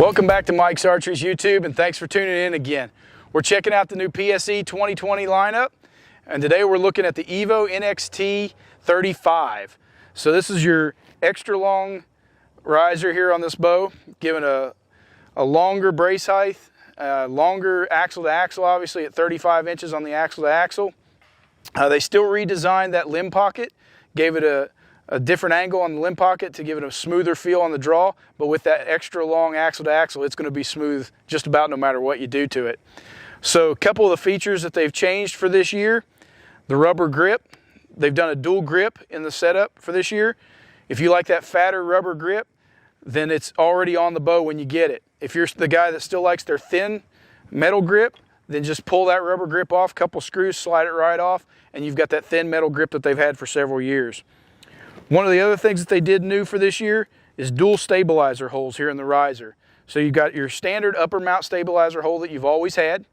Welcome back to Mike's Archery's YouTube, and thanks for tuning in again. We're checking out the new PSE 2020 lineup, and today we're looking at the EVO NXT 35. So this is your extra long riser here on this bow, giving a longer brace height, longer axle to axle, obviously at 35 inches on the axle to axle. They still redesigned that limb pocket, gave it a different angle on the limb pocket to give it a smoother feel on the draw, but with that extra long axle to axle, it's going to be smooth just about no matter what you do to it. So a couple of the features that they've changed for this year: the rubber grip. They've done a dual grip in the setup for this year. If you like that fatter rubber grip, then it's already on the bow when you get it. If you're the guy that still likes their thin metal grip, then just pull that rubber grip off, couple screws, slide it right off, and you've got that thin metal grip that they've had for several years. One of the other things that they did new for this year is dual stabilizer holes here in the riser. So you've got your standard upper mount stabilizer hole that you've always had,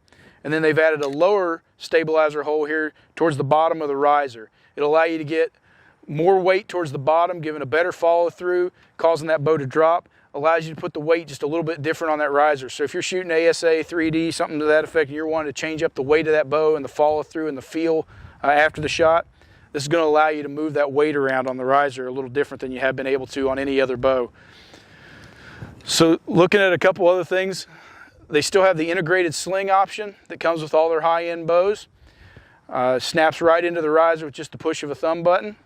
and then they've added a lower stabilizer hole here towards the bottom of the riser. It'll allow you to get more weight towards the bottom, giving a better follow through, causing that bow to drop. Allows you to put the weight just a little bit different on that riser. So if you're shooting ASA, 3D, something to that effect, and you're wanting to change up the weight of that bow and the follow through and the feel after the shot, this is going to allow you to move that weight around on the riser a little different than you have been able to on any other bow. So looking at a couple other things, they still have the integrated sling option that comes with all their high-end bows. Snaps right into the riser with just the push of a thumb button.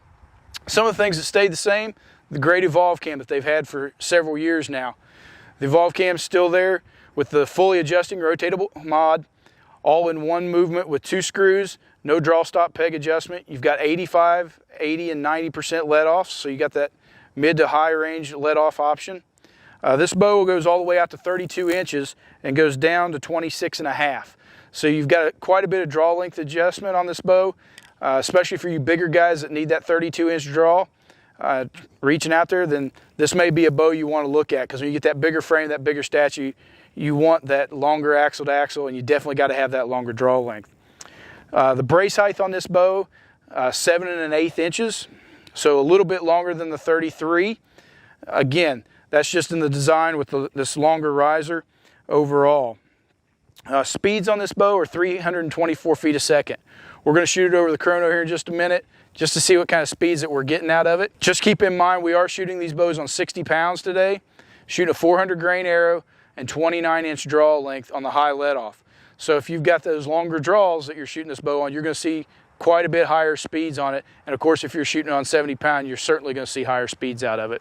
Some of the things that stayed the same: the great Evolve cam that they've had for several years now. The Evolve cam is still there with the fully adjusting rotatable mod, all in one movement with 2 screws, no draw stop peg adjustment. You've got 85, 80, and 90% let off, so you got that mid to high range let off option. This bow goes all the way out to 32 inches and goes down to 26.5. So you've got quite a bit of draw length adjustment on this bow, especially for you bigger guys that need that 32-inch draw. Reaching out there, then this may be a bow you want to look at, because when you get that bigger frame, that bigger statue, you want that longer axle to axle, and you definitely got to have that longer draw length. The brace height on this bow, 7 1/8 inches, so a little bit longer than the 33. Again, that's just in the design with this longer riser overall. Speeds on this bow are 324 feet a second. We're going to shoot it over the chrono here in just a minute, just to see what kind of speeds that we're getting out of it. Just keep in mind, we are shooting these bows on 60 pounds today, shooting a 400 grain arrow and 29-inch draw length on the high let off. So if you've got those longer draws that you're shooting this bow on, you're going to see quite a bit higher speeds on it. And of course, if you're shooting on 70 pound, you're certainly going to see higher speeds out of it.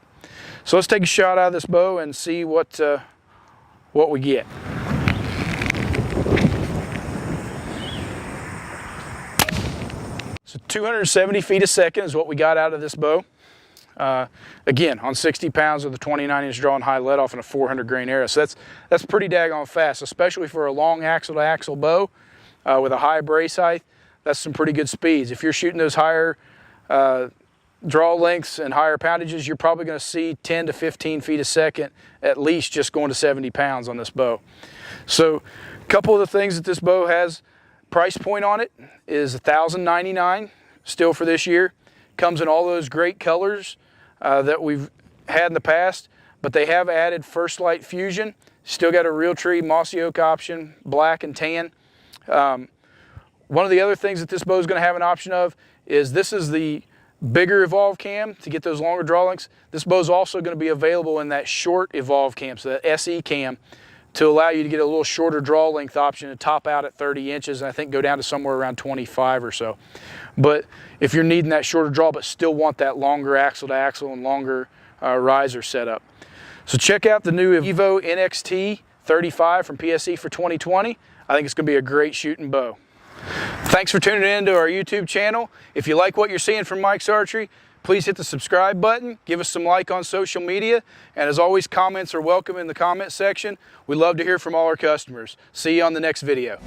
So let's take a shot out of this bow and see what we get. So 270 feet a second is what we got out of this bow. Again, on 60 pounds with a 29-inch draw and high let off and a 400 grain arrow. So that's pretty daggone fast, especially for a long axle to axle bow with a high brace height. That's some pretty good speeds. If you're shooting those higher draw lengths and higher poundages, you're probably going to see 10 to 15 feet a second at least, just going to 70 pounds on this bow. So a couple of the things that this bow has, price point on it is $1,099 still for this year. Comes in all those great colors that we've had in the past, but they have added First Light Fusion. Still got a Realtree mossy oak option, black and tan. One of the other things that this bow is going to have an option of is this is the bigger Evolve cam to get those longer draw lengths. This bow is also going to be available in that short Evolve cam, so that SE cam, to allow you to get a little shorter draw length option and top out at 30 inches, and I think go down to somewhere around 25 or so. But if you're needing that shorter draw but still want that longer axle to axle and longer riser setup. So check out the new EVO NXT 35 from PSE for 2020. I think it's going to be a great shooting bow. Thanks for tuning in to our YouTube channel. If you like what you're seeing from Mike's Archery, please hit the subscribe button, give us some like on social media, and as always, comments are welcome in the comment section. We love to hear from all our customers. See you on the next video.